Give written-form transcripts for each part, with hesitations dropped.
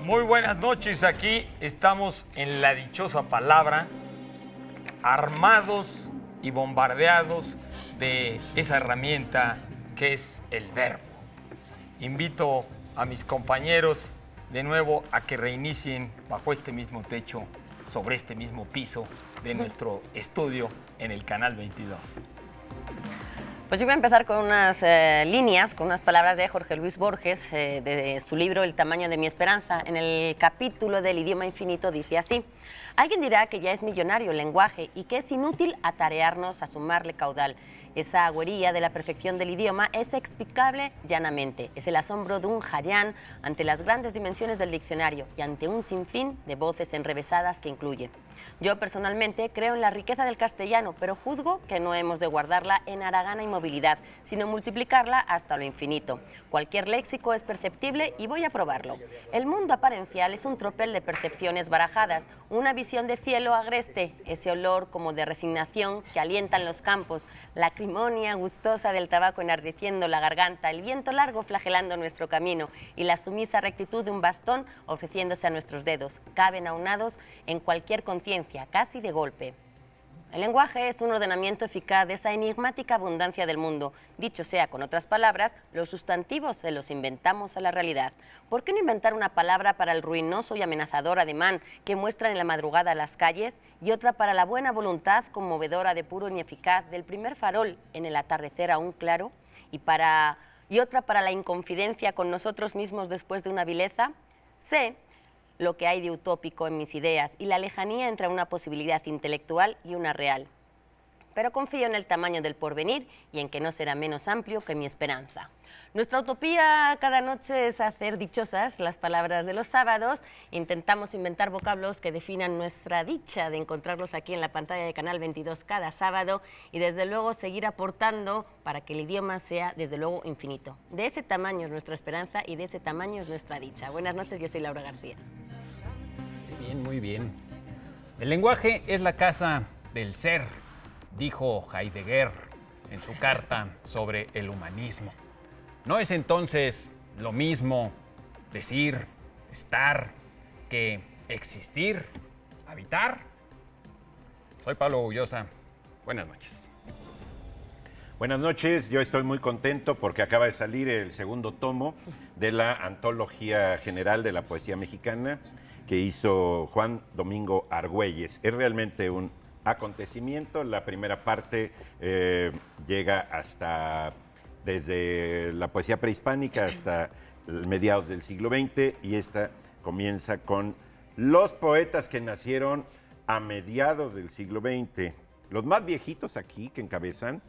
Muy buenas noches, aquí estamos en la dichosa palabra, armados y bombardeados de esa herramienta que es el verbo. Invito a mis compañeros de nuevo a que reinicien bajo este mismo techo, sobre este mismo piso de nuestro estudio en el Canal 22. Pues yo voy a empezar con unas líneas, con unas palabras de Jorge Luis Borges, de su libro El tamaño de mi esperanza. En el capítulo del idioma infinito dice así: alguien dirá que ya es millonario el lenguaje y que es inútil atarearnos a sumarle caudal. Esa agüería de la perfección del idioma es explicable llanamente. Es el asombro de un jayán ante las grandes dimensiones del diccionario y ante un sinfín de voces enrevesadas que incluye. Yo personalmente creo en la riqueza del castellano, pero juzgo que no hemos de guardarla en haragana inmovilidad, sino multiplicarla hasta lo infinito. Cualquier léxico es perceptible y voy a probarlo. El mundo aparencial es un tropel de percepciones barajadas, una visión de cielo agreste, ese olor como de resignación que alienta en los campos, la acrimonia gustosa del tabaco enardeciendo la garganta, el viento largo flagelando nuestro camino y la sumisa rectitud de un bastón ofreciéndose a nuestros dedos. Caben aunados en cualquier conciencia, casi de golpe. El lenguaje es un ordenamiento eficaz de esa enigmática abundancia del mundo. Dicho sea con otras palabras, los sustantivos se los inventamos a la realidad. ¿Por qué no inventar una palabra para el ruinoso y amenazador ademán que muestran en la madrugada las calles y otra para la buena voluntad conmovedora de puro ineficaz del primer farol en el atardecer aún claro y otra para la inconfidencia con nosotros mismos después de una vileza? Sé lo que hay de utópico en mis ideas y la lejanía entre una posibilidad intelectual y una real. Pero confío en el tamaño del porvenir y en que no será menos amplio que mi esperanza. Nuestra utopía cada noche es hacer dichosas las palabras de los sábados. Intentamos inventar vocablos que definan nuestra dicha de encontrarlos aquí en la pantalla de Canal 22 cada sábado y desde luego seguir aportando para que el idioma sea desde luego infinito. De ese tamaño es nuestra esperanza y de ese tamaño es nuestra dicha. Buenas noches, yo soy Laura García. Muy bien, muy bien. El lenguaje es la casa del ser, dijo Heidegger en su carta sobre el humanismo. ¿No es entonces lo mismo decir, estar, que existir, habitar? Soy Pablo Gullosa. Buenas noches. Buenas noches, yo estoy muy contento porque acaba de salir el segundo tomo de la Antología General de la Poesía Mexicana que hizo Juan Domingo Argüelles. Es realmente un acontecimiento. La primera parte llega hasta desde la poesía prehispánica hasta mediados del siglo XX y esta comienza con los poetas que nacieron a mediados del siglo XX. Los más viejitos aquí que encabezan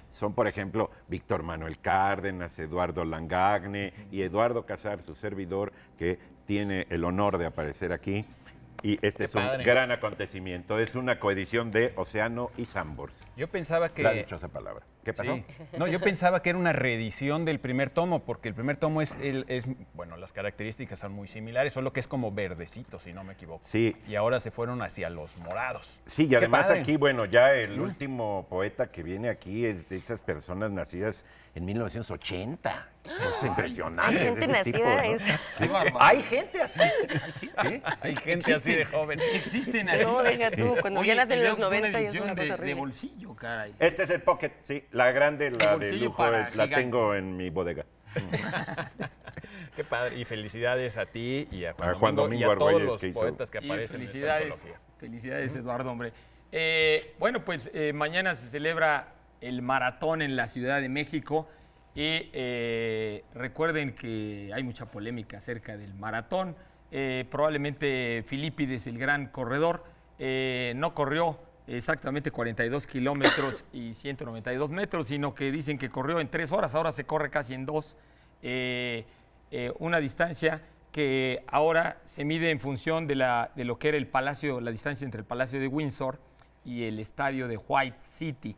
son, por ejemplo, Víctor Manuel Cárdenas, Eduardo Langagne y Eduardo Casar, su servidor, que tiene el honor de aparecer aquí. Y este es un gran acontecimiento. Es una coedición de Océano y Sambors. Yo pensaba que... La dichosa palabra. ¿Qué pasó? Sí. No, yo pensaba que era una reedición del primer tomo, porque el primer tomo bueno, las características son muy similares, solo que es como verdecito, si no me equivoco. Sí. Y ahora se fueron hacia los morados. Sí, y además aquí, bueno, ya el último poeta que viene aquí es de esas personas nacidas en 1980. Es impresionante. Hay gente ese tipo, nacida, ¿no? Hay gente así. ¿Sí? Hay gente así de joven. Existen así. No, venga tú, cuando ya nacen los 90 y es una cosa de horrible. bolsillo, caray. Este es el pocket, sí. La grande, la de bolsillo lujo, para la gigantes. tengo en mi bodega. Qué padre. Y felicidades a ti y a A Juan Domingo y a todos Argüelles, los que hizo. poetas que Sí, aparecen en esta felicidades, antología. felicidades, Eduardo, hombre. Bueno, pues mañana se celebra el maratón en la Ciudad de México y recuerden que hay mucha polémica acerca del maratón. Probablemente Filípides, el gran corredor, no corrió exactamente 42 kilómetros y 192 metros, sino que dicen que corrió en 3 horas, ahora se corre casi en 2. Una distancia que ahora se mide en función de lo que era el palacio, la distancia entre el Palacio de Windsor y el estadio de White City.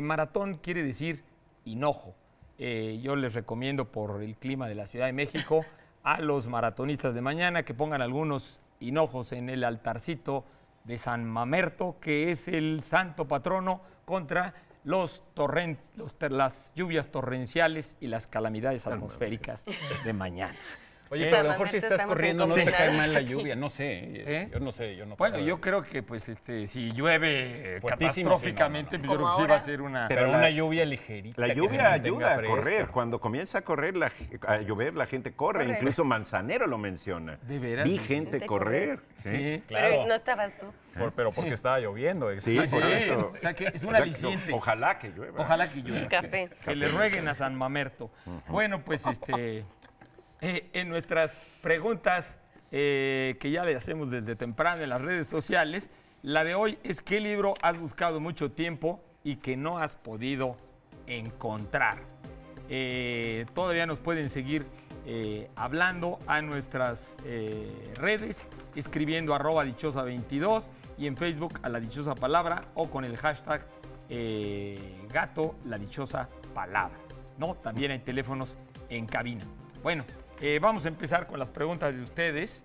Maratón quiere decir hinojo. Yo les recomiendo por el clima de la Ciudad de México a los maratonistas de mañana que pongan algunos hinojos en el altarcito de San Mamerto, que es el santo patrono contra las lluvias torrenciales y las calamidades atmosféricas de mañana. Oye, pero a lo mejor si estás Estamos corriendo no te inconformados. cae mal la lluvia, no sé. ¿Eh? Yo no sé, yo no Bueno, puedo. yo creo que pues si llueve Fuertísimo, catastróficamente, sí, no, no, no. pues yo creo que sí Como va a ahora. ser una... Pero la- una lluvia ligerita. La que lluvia te mantenga ayuda a fresca. correr. Cuando comienza a correr, a llover, la gente corre. Corre. Incluso Manzanero lo menciona. ¿De veras? Vi ¿De gente gente correr. Sí. Pero Claro, no estabas tú. pero porque estaba lloviendo. Sí, exacto. por Sí, eso. o sea que es un O sea, aliciente. Ojalá que llueva. Ojalá que llueva. Café. Que le rueguen a San Mamerto. Bueno, pues en nuestras preguntas que ya le hacemos desde temprano en las redes sociales, la de hoy es ¿qué libro has buscado mucho tiempo y que no has podido encontrar? Todavía nos pueden seguir hablando a nuestras redes, escribiendo @dichosa22 y en Facebook a La Dichosa Palabra o con el hashtag gato La Dichosa Palabra. ¿No? También hay teléfonos en cabina. Bueno, vamos a empezar con las preguntas de ustedes.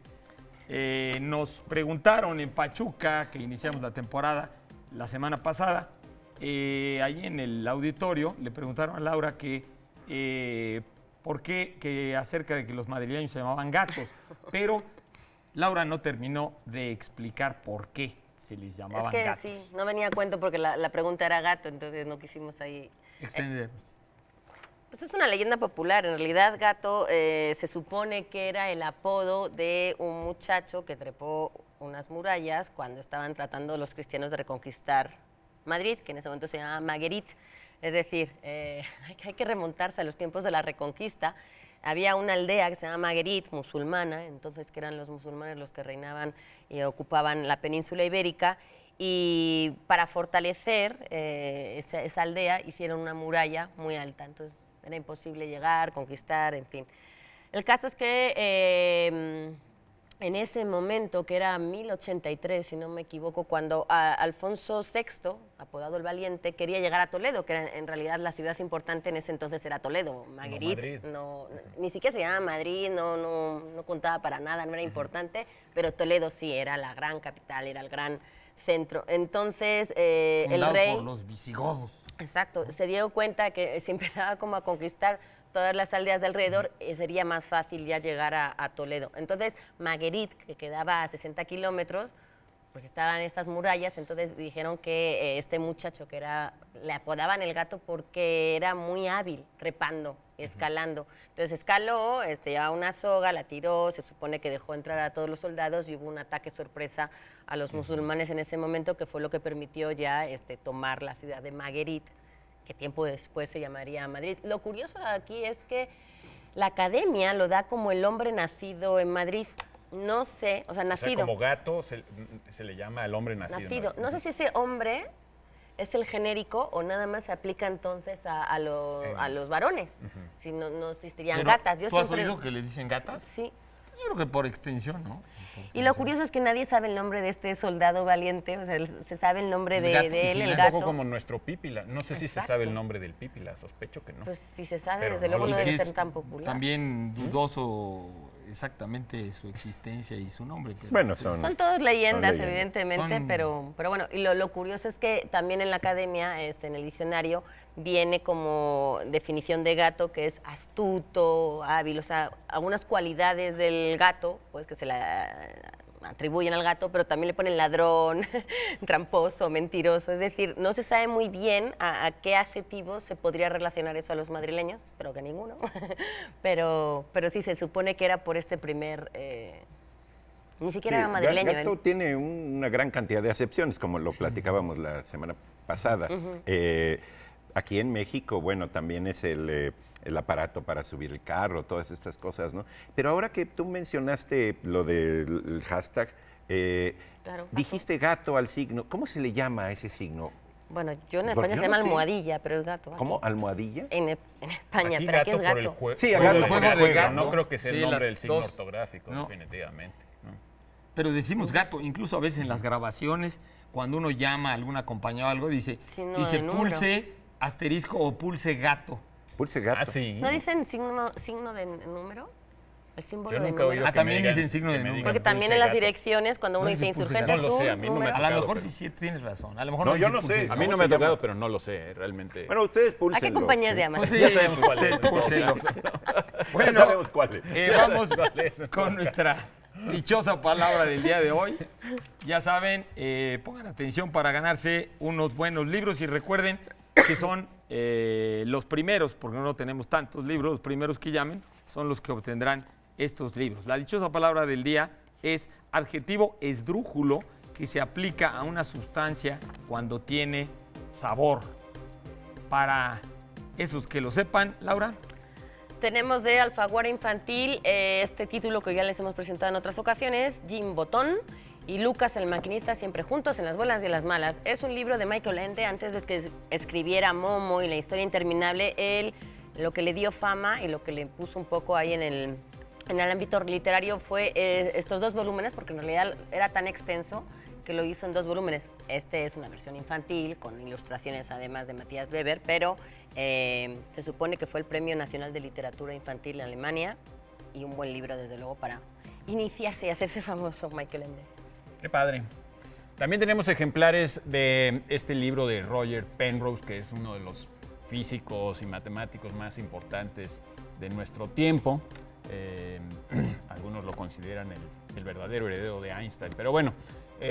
Nos preguntaron en Pachuca, que iniciamos la temporada la semana pasada, allí en el auditorio, le preguntaron a Laura que por qué, que acerca de que los madrileños se llamaban gatos, pero Laura no terminó de explicar por qué se les Es llamaban que gatos. sí, no venía a cuento porque la pregunta era gato, entonces no quisimos ahí. Extender. Pues es una leyenda popular. En realidad, Gato se supone que era el apodo de un muchacho que trepó unas murallas cuando estaban tratando los cristianos de reconquistar Madrid, que en ese momento se llamaba Maguerit. Es decir, hay que remontarse a los tiempos de la Reconquista. Había una aldea que se llama Maguerit, musulmana, entonces que eran los musulmanes los que reinaban y ocupaban la península ibérica. Y para fortalecer esa aldea hicieron una muralla muy alta, entonces era imposible llegar, conquistar, en fin. El caso es que en ese momento, que era 1083, si no me equivoco, cuando Alfonso VI, apodado el Valiente, quería llegar a Toledo, que era, en realidad la ciudad importante en ese entonces era Toledo. Maguerit, Madrid. ni siquiera se llamaba Madrid, no contaba para nada, no era importante, pero Toledo sí era la gran capital, era el gran centro. Entonces, el Fundado rey... por los visigodos. Exacto, se dio cuenta que si empezaba como a conquistar todas las aldeas de alrededor, sería más fácil ya llegar a Toledo. Entonces, Maguerit, que quedaba a 60 kilómetros, pues estaban estas murallas, entonces dijeron que este muchacho que le apodaban el gato porque era muy hábil trepando, escalando. Entonces escaló, llevaba una soga, la tiró, se supone que dejó entrar a todos los soldados y hubo un ataque sorpresa a los musulmanes en ese momento, que fue lo que permitió ya tomar la ciudad de Maguerit, que tiempo después se llamaría Madrid. Lo curioso aquí es que la academia lo da como el hombre nacido en Madrid. No sé, o sea, O sea, nacido. como gato se le llama al hombre nacido. Nacido. No sé si ese hombre es el genérico o nada más se aplica entonces a los varones. Si no existirían Pero, gatas. Yo ¿tú has siempre... oído que le dicen gatas? Sí. Yo creo que por extensión, ¿no? Y lo curioso es que nadie sabe el nombre de este soldado valiente, o sea, se sabe el nombre El de, gato, de él, sí, el Es un gato. poco como nuestro Pípila. No sé si se Exacto. sabe el nombre del Pípila, sospecho que no. Pues si se sabe, Pero desde no luego lo no sé. debe Es ser tan popular. También dudoso exactamente su existencia y su nombre. Pero Bueno, son Son todas leyendas, leyendas. evidentemente, Son- pero bueno, y lo curioso es que también en la academia, en el diccionario, viene como definición de gato que es astuto, hábil, o sea, algunas cualidades del gato, pues que se la atribuyen al gato, pero también le ponen ladrón, tramposo, mentiroso, es decir, no se sabe muy bien a qué adjetivos se podría relacionar eso a los madrileños, espero que ninguno, pero sí se supone que era por este primer... Ni siquiera Sí, era madrileño. Gato tiene una gran cantidad de acepciones, como lo platicábamos la semana pasada. Aquí en México, bueno, también es el aparato para subir el carro, todas estas cosas, ¿no? Pero ahora que tú mencionaste lo del hashtag, Claro, gato. dijiste gato al signo. ¿Cómo se le llama a ese signo? Bueno, yo en Porque España yo se llama no sé. almohadilla, pero es gato. ¿Cómo? aquí. ¿Almohadilla? En España, Aquí pero aquí es por el gato. juego. Sí, juego gato, del juego gato, de pero gato. no creo que sea el Sí, nombre las del signo dos. ortográfico, No. definitivamente. ¿no? Pero decimos gato, incluso a veces en las grabaciones, cuando uno llama a alguna compañía o algo, dice Signo de número. pulse asterisco o pulse gato. Pulse gato. Ah, sí. ¿No dicen signo de número? El símbolo Yo de nunca he número. oído Ah, que me también digan- dicen signo que de me número. digan Porque también pulse en las gato. direcciones, cuando uno No dice dice pulse insurgente gato. No lo sé, sur, a mí no me número. A lo tocado, mejor pero- sí tienes razón. A lo mejor No, dice yo no pulse sé. gato. A mí ¿Cómo no se me ha tocado, llama? pero no lo sé, realmente. Bueno, ustedes ¿A púlsenlo. qué compañías sí. llaman? Pues sí, Ya sabemos cuál es. ustedes púlsenlo. Bueno, Ya sabemos cuál es. vamos ¿Cuál es? con nuestra dichosa palabra del día de hoy. Ya saben, pongan atención para ganarse unos buenos libros y recuerden que son los primeros, porque no tenemos tantos libros, los primeros que llamen son los que obtendrán estos libros. La dichosa palabra del día es adjetivo esdrújulo, que se aplica a una sustancia cuando tiene sabor. Para esos que lo sepan, Laura. Tenemos de Alfaguara Infantil este título que ya les hemos presentado en otras ocasiones, Jim Botón y Lucas el Maquinista, siempre juntos en las buenas y en las malas. Es un libro de Michael Ende, antes de que escribiera Momo y la historia interminable. Él, lo que le dio fama y lo que le puso un poco ahí en el ámbito literario fue estos 2 volúmenes, porque en realidad era tan extenso que lo hizo en 2 volúmenes. Este es una versión infantil, con ilustraciones además de Matías Weber, pero se supone que fue el Premio Nacional de Literatura Infantil en Alemania y un buen libro, desde luego, para iniciarse y hacerse famoso, Michael Ende. Qué padre. También tenemos ejemplares de este libro de Roger Penrose, que es uno de los físicos y matemáticos más importantes de nuestro tiempo. Algunos lo consideran el verdadero heredero de Einstein. Pero bueno,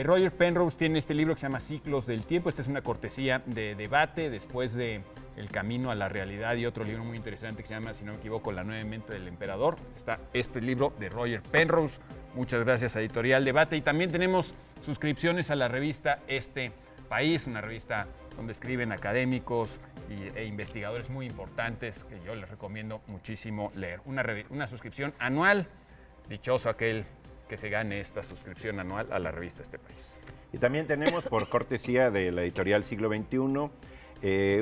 Roger Penrose tiene este libro que se llama Ciclos del Tiempo. Esta es una cortesía de Debate, después de El Camino a la Realidad y otro libro muy interesante que se llama, si no me equivoco, La Nueva Mente del Emperador. Está este libro de Roger Penrose. Muchas gracias a Editorial Debate. Y también tenemos suscripciones a la revista Este País, una revista donde escriben académicos e investigadores muy importantes que yo les recomiendo muchísimo leer. Una suscripción anual. Dichoso aquel que se gane esta suscripción anual a la revista Este País. Y también tenemos, por cortesía de la editorial Siglo XXI,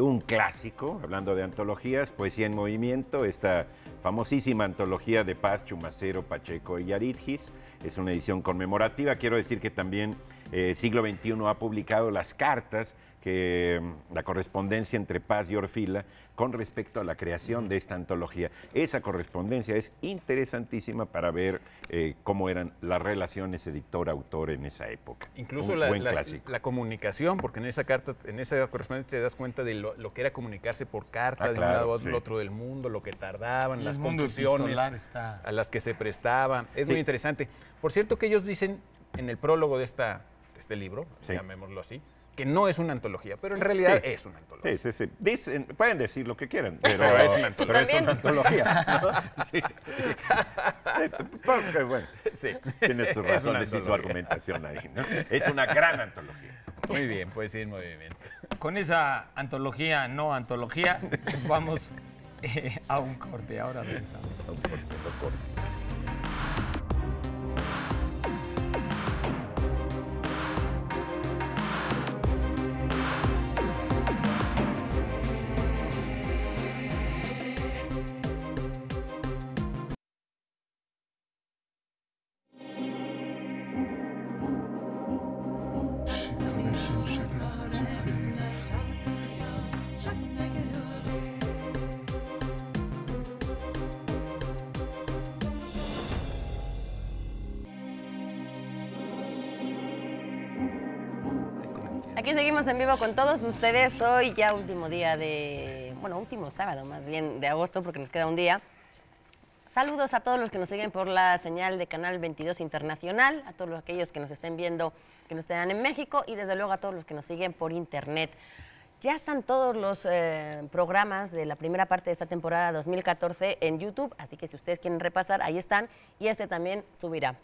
un clásico, hablando de antologías, Poesía en Movimiento, esta famosísima antología de Paz, Chumacero, Pacheco y Aridgis. Es una edición conmemorativa. Quiero decir que también Siglo XXI ha publicado las cartas, la correspondencia entre Paz y Orfila con respecto a la creación de esta antología. Esa correspondencia es interesantísima para ver cómo eran las relaciones editor-autor en esa época. Incluso Un buen clásico. la comunicación, porque en esa carta, en esa correspondencia te das cuenta de lo que era comunicarse por carta de un lado al otro del mundo, lo que tardaban, Sí, las el mundo confusiones epistolar está... a las que se prestaba. Es Sí. muy interesante. Por cierto que ellos dicen en el prólogo de este libro, Sí. llamémoslo así, que no es una antología, pero en realidad Sí. es una antología. Sí, sí, sí. Pueden decir lo que quieran, pero, Pero es una pero es antología. una antología. ¿no? Sí. Porque, bueno, Sí. tiene su Es razón una de sí, su antología. argumentación ahí. ¿no? Es una gran antología. Muy bien, pues sí, en movimiento. Con esa antología, no antología, vamos a un corte. Ahora regresamos. Aquí seguimos en vivo con todos ustedes. Hoy ya último día último sábado más bien de agosto, porque nos queda un día. Saludos a todos los que nos siguen por la señal de Canal 22 Internacional, a todos aquellos que nos estén viendo, que nos estén en México, y desde luego a todos los que nos siguen por internet. Ya están todos los programas de la primera parte de esta temporada 2014 en YouTube, así que si ustedes quieren repasar, ahí están, y este también subirá.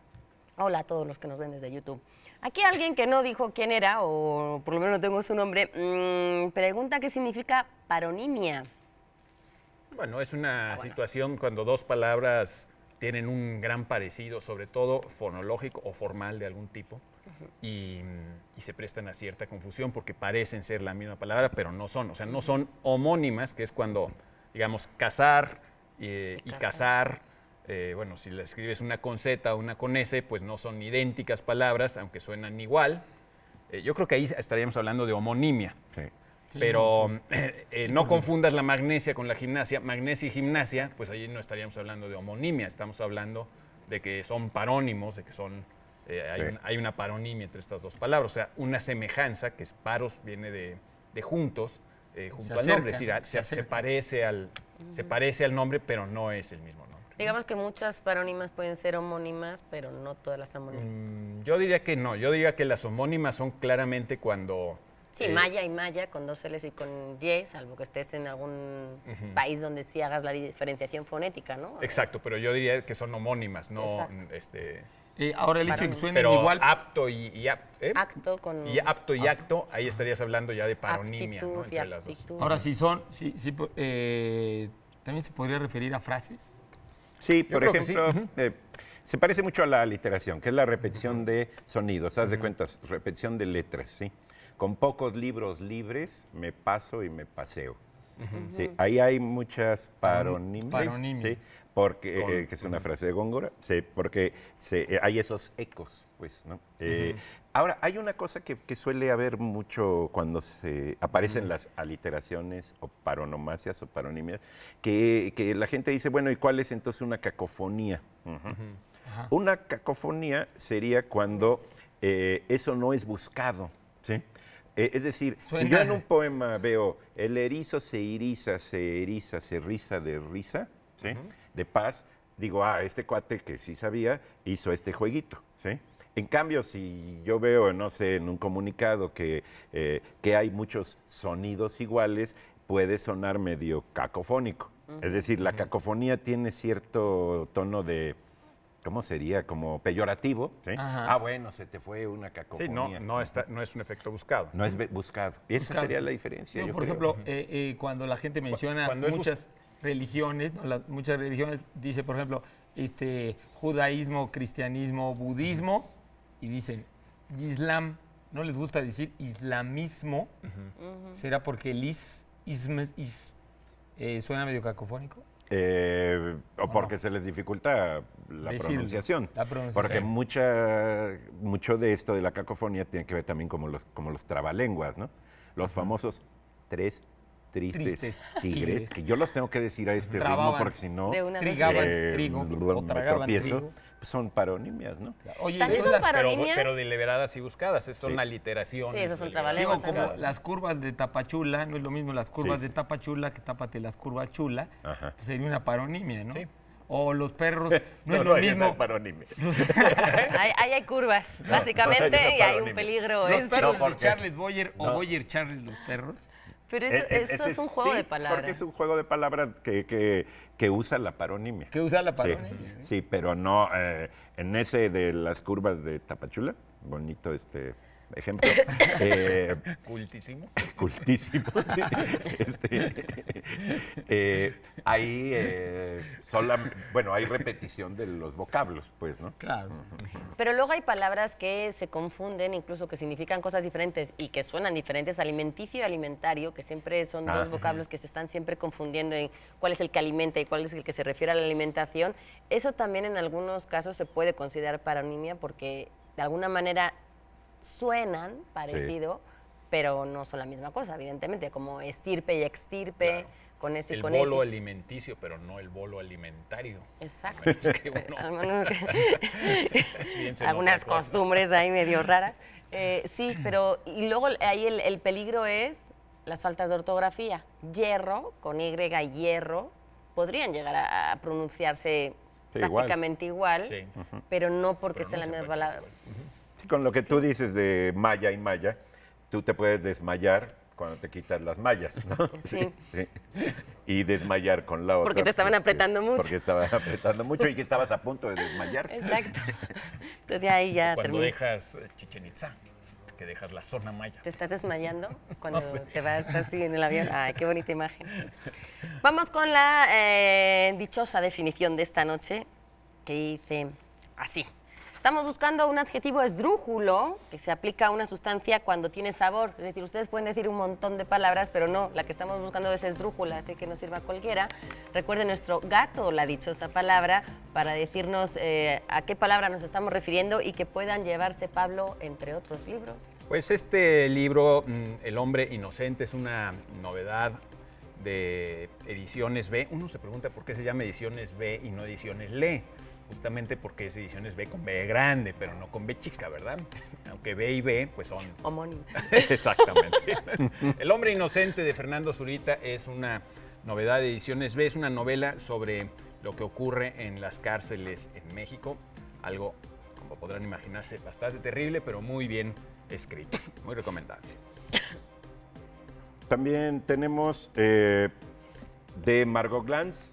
Hola a todos los que nos ven desde YouTube. Aquí alguien que no dijo quién era, o por lo menos no tengo su nombre, pregunta qué significa paronimia. Bueno, es una situación cuando dos palabras tienen un gran parecido, sobre todo fonológico o formal de algún tipo, y se prestan a cierta confusión porque parecen ser la misma palabra, pero no son. O sea, no son homónimas, que es cuando, digamos, casar y casar. Bueno, si la escribes una con Z o una con S, pues no son idénticas palabras, aunque suenan igual. Yo creo que ahí estaríamos hablando de homonimia. Sí. Pero no confundas la magnesia con la gimnasia. Magnesia y gimnasia, pues ahí no estaríamos hablando de homonimia, estamos hablando de que son parónimos, de que son hay una paronimia entre estas dos palabras, o sea, una semejanza, que es paros, viene de juntos, junto al nombre, es decir, se parece al nombre, pero no es el mismo nombre. Digamos que muchas parónimas pueden ser homónimas, pero no todas las homónimas. Yo diría que no, yo diría que las homónimas son claramente cuando... Sí, maya y maya, con dos L's y con Y, salvo que estés en algún país donde sí hagas la diferenciación fonética, ¿no? Exacto, pero yo diría que son homónimas, no... Ahora el hecho de que suenen pero igual... apto acto con... Y apto y acto, ahí estarías hablando ya de paronimia, ¿no? Aptitud y Entre las dos. aptitud. Ahora, también se podría referir a frases. Sí, Yo por creo que ejemplo, se parece mucho a la aliteración, que es la repetición de sonidos, haz de cuentas, repetición de letras, ¿sí? Con pocos libros libres me paso y me paseo. Sí, ahí hay muchas paronimias, Paronimias. ¿sí? Porque, que es una frase de Góngora, sí, porque hay esos ecos, pues, ¿no? Ahora, hay una cosa que suele haber mucho cuando se aparecen las aliteraciones o paronomasias o paronimias, que la gente dice, bueno, ¿y cuál es entonces una cacofonía? Una cacofonía sería cuando eso no es buscado, ¿sí? Es decir, si yo en un poema veo el erizo se eriza, se riza de risa, ¿sí? De paz, digo, este cuate que sí sabía hizo este jueguito, ¿sí? En cambio, si yo veo, no sé, en un comunicado que hay muchos sonidos iguales, puede sonar medio cacofónico. Es decir, la cacofonía tiene cierto tono de... ¿Cómo sería? Como peyorativo, ¿sí? Bueno, se te fue una cacofonía. Sí, no es un efecto buscado. No es buscado. Y esa sería la diferencia, yo por creo. ejemplo, cuando la gente menciona muchas religiones, muchas religiones, dice, por ejemplo, judaísmo, cristianismo, budismo, y dicen islam, no les gusta decir islamismo, ¿será porque el suena medio cacofónico? O porque se les dificulta la pronunciación. Porque mucho de esto de la cacofonía tiene que ver también como los trabalenguas, ¿no? Los famosos tres tristes tigres, que yo los tengo que decir a este ritmo porque si no trigaban trigo o me tragaban tropiezo. trigo. Pues son paronimias, ¿no? Oye, ¿también son paronimias? Pero deliberadas y buscadas, son aliteraciones. Sí, esos son trabalenguas. Como las curvas de Tapachula, no es lo mismo las curvas de Tapachula que tápate las curvas chula, pues sería una paronimia, ¿no? Sí. O los perros, no es lo mismo. Paronimia. Ahí hay curvas, básicamente, y hay un peligro. Los perros de Charles Boyer o Boyer Charles los perros. Pero eso es un juego de palabras. Porque es un juego de palabras que usa la paronimia. Que usa la paronimia. Sí, pero no en ese de las curvas de Tapachula, bonito ejemplo. Cultísimo. Cultísimo. Ahí hay repetición de los vocablos, pues, ¿no? Claro. Pero luego hay palabras que se confunden, incluso que significan cosas diferentes y que suenan diferentes, alimenticio y alimentario, que siempre son dos vocablos que se están siempre confundiendo en cuál es el que alimenta y cuál es el que se refiere a la alimentación. Eso también en algunos casos se puede considerar paronimia porque de alguna manera suenan parecido, pero no son la misma cosa, evidentemente, como estirpe y extirpe, con S y con X. El bolo alimenticio, pero no el bolo alimentario. Exacto. Algunas costumbres ahí medio raras. Sí, pero y luego ahí el peligro es las faltas de ortografía. Hierro, con Y, hierro, podrían llegar a pronunciarse prácticamente igual, pero no porque sea la misma palabra. Con lo que tú dices de malla y malla, tú te puedes desmayar cuando te quitas las mallas, ¿no? Sí. Y desmayar con la otra. Porque te estaban apretando mucho. Porque estaban apretando mucho y que estabas a punto de desmayar. Exacto. Entonces ahí ya cuando termina. dejas Chichén Itzá, que dejas la zona maya. ¿Te estás desmayando cuando te vas así en el avión? Ay, qué bonita imagen. Vamos con la dichosa definición de esta noche, que dice así. Estamos buscando un adjetivo esdrújulo que se aplica a una sustancia cuando tiene sabor. Es decir, ustedes pueden decir un montón de palabras, pero no, la que estamos buscando es esdrújula, así que no sirva cualquiera. Recuerden nuestro gato, la dichosa palabra, para decirnos a qué palabra nos estamos refiriendo y que puedan llevarse, Pablo, entre otros libros. Pues este libro, El hombre inocente, es una novedad de Ediciones B. Uno se pregunta por qué se llama Ediciones B y no Ediciones LE. Justamente porque es Ediciones B con B grande, pero no con B chica, ¿verdad? Aunque B y B, pues son... Homónimo. Exactamente. El hombre inocente de Fernando Zurita es una novedad de Ediciones B. Es una novela sobre lo que ocurre en las cárceles en México. Algo, como podrán imaginarse, bastante terrible, pero muy bien escrito. Muy recomendable. También tenemos de Margot Glantz.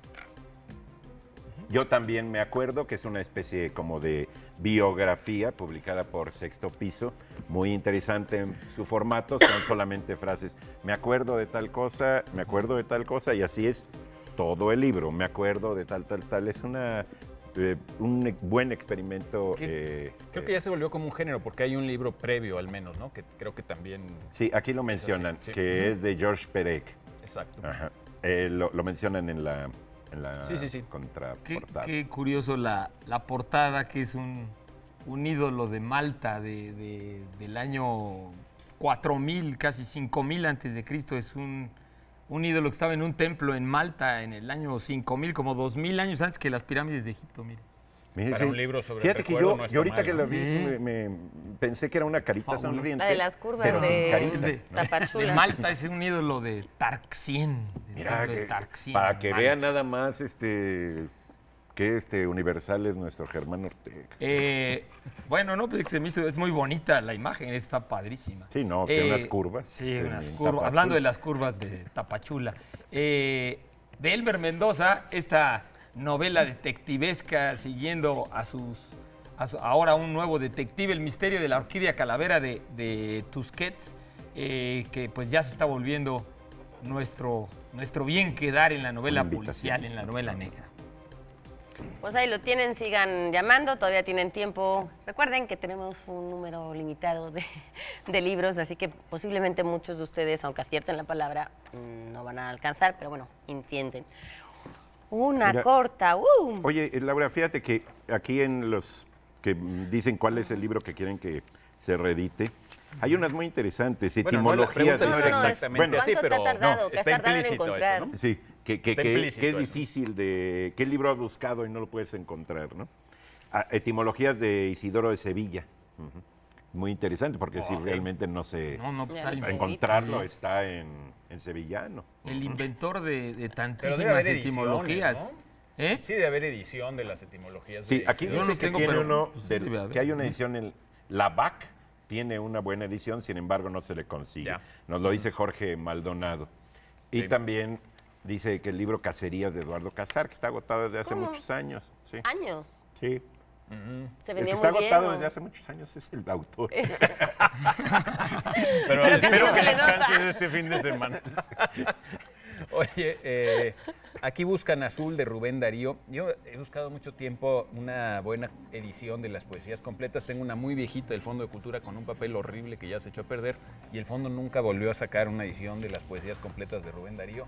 Yo también me acuerdo que es una especie como de biografía publicada por Sexto Piso, muy interesante en su formato, son solamente frases, me acuerdo de tal cosa, me acuerdo de tal cosa, y así es todo el libro, me acuerdo de tal, tal, tal, es un buen experimento. Creo que ya se volvió como un género, porque hay un libro previo al menos, ¿no? Que creo que también... Sí, aquí lo mencionan, sí. que es de George Perec. Exacto. Ajá. Lo mencionan en la Sí. contraportada. Qué curioso la portada, que es un ídolo de Malta del año 4000, casi 5000 antes de Cristo. Es un ídolo que estaba en un templo en Malta en el año 5000, como 2000 años antes que las pirámides de Egipto, mire. Mire, Para un libro sobre fíjate el que recuerdo yo, no está yo ahorita mal, que ¿no? lo vi me pensé que era una carita Fabuloso. sonriente. La de las curvas pero sin de carita. de ¿no? Tapachula. De Malta, es un ídolo de Tarxien. Mira, de Tarxien, para que Malta. vean nada más que Universal es nuestro Germán Ortega. Bueno, no, pues se me hizo, es muy bonita la imagen, está padrísima. Sí, no, que unas curvas. Sí, en unas curvas. Tapachula. Hablando de las curvas de Tapachula. De Elber Mendoza, esta novela detectivesca siguiendo ahora un nuevo detective, el misterio de la orquídea calavera de Tusquets, que pues ya se está volviendo nuestro bien quedar en la novela Una invitación. policial, en la novela negra. Pues ahí lo tienen, sigan llamando, todavía tienen tiempo. Recuerden que tenemos un número limitado de libros, así que posiblemente muchos de ustedes, aunque acierten la palabra, no van a alcanzar, pero bueno, intenten. Una Mira, corta. Oye, Laura, fíjate que aquí en los que dicen cuál es el libro que quieren que se reedite, hay unas muy interesantes, Bueno, no, la etimologías. pregunta no era No, exactamente bueno, así, ¿cuánto te pero ha tardado? ¿Qué has está tardado en implícito encontrar? eso, ¿no? Sí, que Está implícito es eso. difícil de... ¿Qué libro has buscado y no lo puedes encontrar, no? Etimologías de Isidoro de Sevilla. Ujú. Muy interesante, porque si realmente no sé... No, pues, Ya está lo sé. inventado. encontrarlo está en sevillano. El inventor de Pero debe tantísimas haber etimologías. ediciones, ¿Eh? Sí, debe haber edición de las etimologías. Sí, de aquí Yo dice no que tengo, tiene pero, uno, pues, del- debe haber. que hay una edición en la BAC, tiene una buena edición, sin embargo no se le consigue. Ya. Nos lo dice Jorge Maldonado. Y Sí. también dice que el libro Cacerías de Eduardo Casar, que está agotado desde hace ¿Cómo? muchos años. Sí, Años. sí. Se El que vendía está muy bien. agotado ¿no? desde hace muchos años es el autor. Pero Pero espero casi que no se le descanses nota. este fin de semana. Oye, aquí buscan Azul de Rubén Darío. Yo he buscado mucho tiempo una buena edición de las poesías completas. Tengo una muy viejita del Fondo de Cultura con un papel horrible que ya se echó a perder y el fondo nunca volvió a sacar una edición de las poesías completas de Rubén Darío.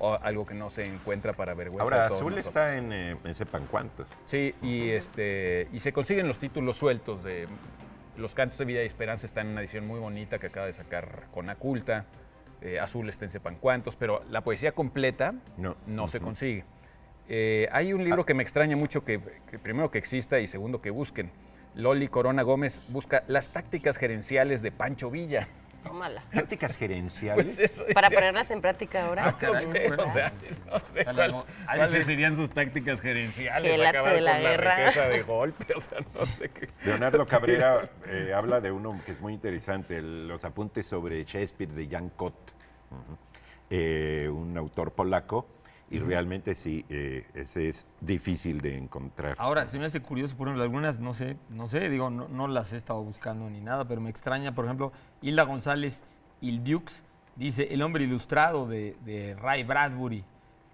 O algo que no se encuentra para vergüenza Ahora, de todos Azul nosotros. está en Sepan Cuántos. Sí, y se consiguen los títulos sueltos de Los Cantos de Vida y Esperanza. Está en una edición muy bonita que acaba de sacar Conaculta. Azul está en Sepan Cuántos, pero la poesía completa no se consigue. Hay un libro que me extraña mucho que primero que exista y segundo que busquen. Loli Corona Gómez busca Las tácticas gerenciales de Pancho Villa. Tómala. Prácticas gerenciales. Pues eso Para dice. ponerlas en práctica ahora. No sé, caray, o sea, no sé cuáles serían sus tácticas gerenciales. Gelate Acabar de la con guerra. la riqueza de golpe, o sea, no sé qué. Leonardo Cabrera habla de uno que es muy interesante, los apuntes sobre Shakespeare de Jan Kot, un autor polaco, y realmente sí, ese es difícil de encontrar. Ahora, se me hace curioso, por ejemplo, algunas, no sé, digo, no las he estado buscando ni nada, pero me extraña, por ejemplo, Hilda González Ildiux dice El hombre ilustrado de Ray Bradbury.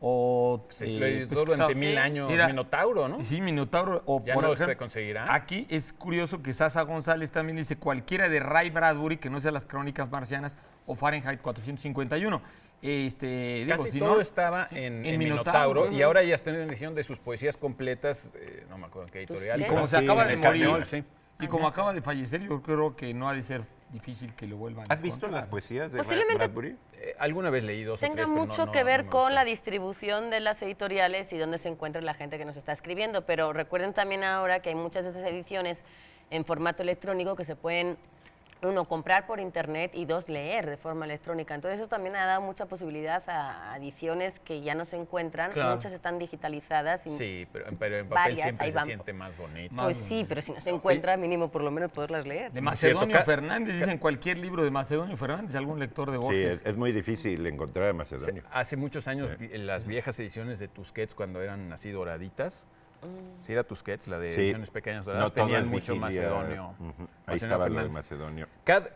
O, Se lo editó pues, durante quizá- 1000 años, Mira, Minotauro, ¿no? Sí, Minotauro. O ¿Ya por no ejemplo, se conseguirá? Aquí es curioso que Sasa González también dice cualquiera de Ray Bradbury que no sea Las Crónicas Marcianas o Fahrenheit 451. Digo, Casi si todo no, estaba sí, en Minotauro, y ahora ya está en edición de sus poesías completas, no me acuerdo en qué editorial. ¿Qué? Y como Sí, se acaba en de español, morir, sí. y como acaba de fallecer, yo creo que no ha de ser difícil que lo vuelvan ¿Has a visto encontrar. las poesías de Posiblemente Bradbury? Alguna vez leí 2 o 3, Tenga pero no- mucho no- que ver no me con gustó. la distribución de las editoriales y dónde se encuentra la gente que nos está escribiendo, pero recuerden también ahora que hay muchas de esas ediciones en formato electrónico que se pueden, uno, comprar por internet y dos, leer de forma electrónica. Entonces eso también ha dado mucha posibilidad a ediciones que ya no se encuentran, Claro. muchas están digitalizadas. Y Sí, pero en papel varias, siempre ahí se van. siente más bonito. Más pues sí, pero si no se encuentra, mínimo por lo menos poderlas leer. De Muy cierto. Macedonio Fernández, dicen cualquier libro de Macedonio Fernández, algún lector de Sí, Borges. es muy difícil encontrar a Macedonio. Hace muchos años, las viejas ediciones de Tusquets, cuando eran así doraditas, sí era Tusquets, la de Sí. ediciones pequeñas doradas, todo tenían es mucho vigilia. Macedonio. Ujú. Ahí Macedonio estaba lo de Fernández. Macedonio.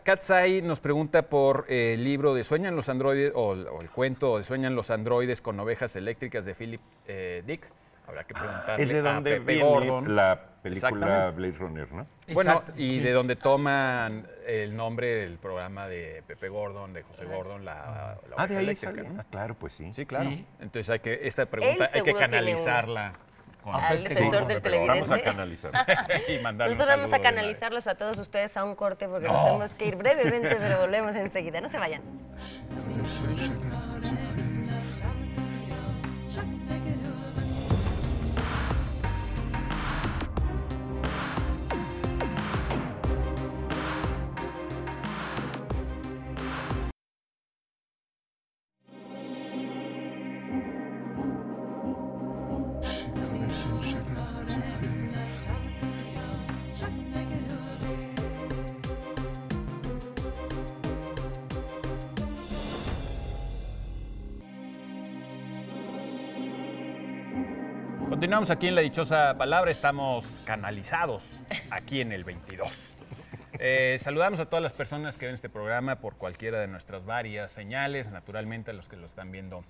Katsai nos pregunta por el libro de Sueñan los androides, o el cuento de Sueñan los androides con ovejas eléctricas de Philip Dick. Habrá que preguntarle Es de a donde Pepe viene Gordon. la película Exactamente. Blade Runner, ¿no? Bueno, Exacto, y sí. de donde toman el nombre del programa de Pepe Gordon, de José Gordon, la De oveja ahí eléctrica, sale. ¿no? Claro, pues sí. Sí, claro. Sí. Entonces esta pregunta hay que seguro tiene canalizarla. con Al Pepe defensor Gordon, del Pepe Gordon. Vamos a televidente. canalizar. Y mandarle un Nosotros vamos a saludo de una vez. canalizarlos a todos ustedes a un corte porque nos tenemos que ir brevemente, pero volvemos enseguida. No se vayan. Continuamos aquí en La Dichosa Palabra, estamos canalizados aquí en el 22. Saludamos a todas las personas que ven este programa por cualquiera de nuestras varias señales, naturalmente a los que lo están viendo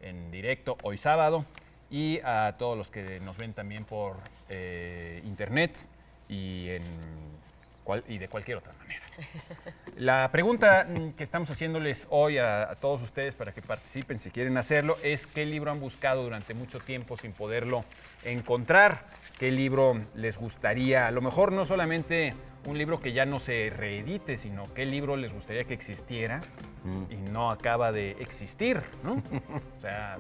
en directo hoy sábado y a todos los que nos ven también por internet y de cualquier otra manera. La pregunta que estamos haciéndoles hoy a todos ustedes para que participen si quieren hacerlo es ¿qué libro han buscado durante mucho tiempo sin poderlo encontrar? ¿Qué libro les gustaría? A lo mejor no solamente un libro que ya no se reedite, sino qué libro les gustaría que existiera y no acaba de existir, ¿no? O sea,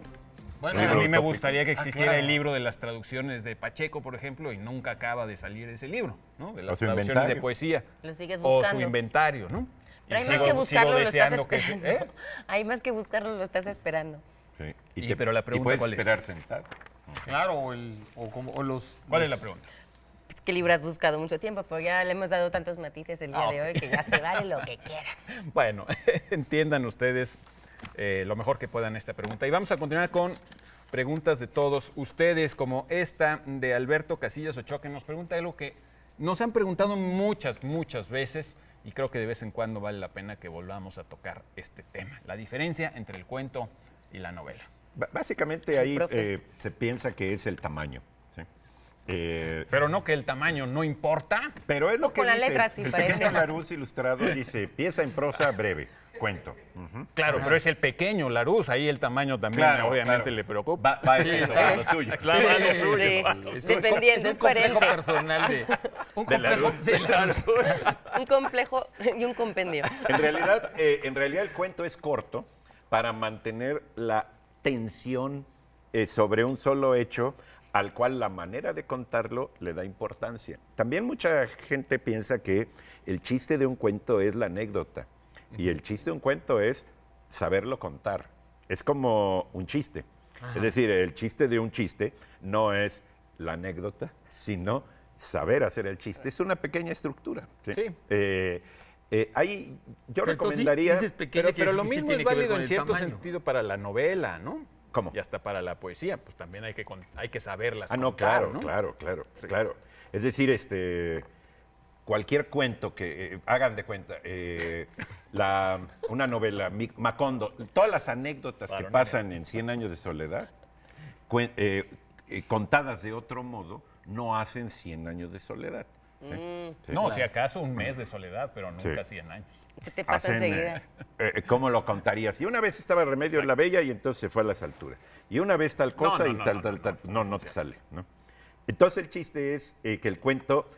bueno, a Libro mí me utópico. gustaría que existiera claro. el libro de las traducciones de Pacheco, por ejemplo, y nunca acaba de salir ese libro, ¿no? De las su traducciones de inventario. poesía. Lo sigues O su buscando. inventario, ¿no? Pero Y hay más sigo- que buscarlo, sigo lo estás deseando que esperando. ¿eh? Hay más que buscarlo, lo estás esperando. Sí. Pero la pregunta, puedes ¿cuál es? esperar sentado. Claro, o los... ¿Cuál es la pregunta? ¿Qué libro has buscado mucho tiempo? Pero ya le hemos dado tantos matices el día Ah, de hoy que ya se vale lo que quieran. Bueno, entiendan ustedes lo mejor que puedan esta pregunta. Y vamos a continuar con preguntas de todos ustedes, como esta de Alberto Casillas Ochoa, que nos pregunta algo que nos han preguntado muchas veces y creo que de vez en cuando vale la pena que volvamos a tocar este tema. La diferencia entre el cuento y la novela. Básicamente ahí profe. se piensa que es el tamaño. ¿sí? Pero no que el tamaño no importa. Pero es lo O que con la dice. letra, sí, el parece. pequeño Larousse ilustrado dice, pieza en prosa breve, cuento. Claro, pero es el pequeño Larousse, ahí el tamaño también obviamente le preocupa. Va a eso, a lo suyo. Claro, a lo Sí, suyo. sí. a lo suyo. Dependiente, Es es un complejo coherente. personal de... Un De complejo Larousse. de Larousse. Un complejo y un compendio. En realidad el cuento es corto para mantener la tensión sobre un solo hecho al cual la manera de contarlo le da importancia. También mucha gente piensa que el chiste de un cuento es la anécdota y el chiste de un cuento es saberlo contar. Es como un chiste. Es decir, el chiste de un chiste no es la anécdota, sino saber hacer el chiste. Es una pequeña estructura. Sí. Ahí yo Pero tú sí recomendaría... dices pequeño, Pero que lo sí mismo tiene es que ver válido con en el cierto tamaño. sentido para la novela, ¿no? ¿Cómo? Y hasta para la poesía, pues también hay que saberlas Ah, no, contar, claro, claro. Es decir, cualquier cuento que hagan de cuenta, una novela, Macondo, todas las anécdotas que Claro, pasan en 100 años de soledad, contadas de otro modo, no hacen 100 años de soledad. ¿sí? Sí. No, si acaso un mes de soledad, pero nunca Sí. 100 años. Se te pasa Hacen, enseguida. ¿Cómo lo contarías? Y una vez estaba Remedio en la Bella y entonces se fue a las alturas. Y una vez tal cosa no, y no, tal, no, tal, no, tal. no No te sale. ¿no? Entonces el chiste es que el cuento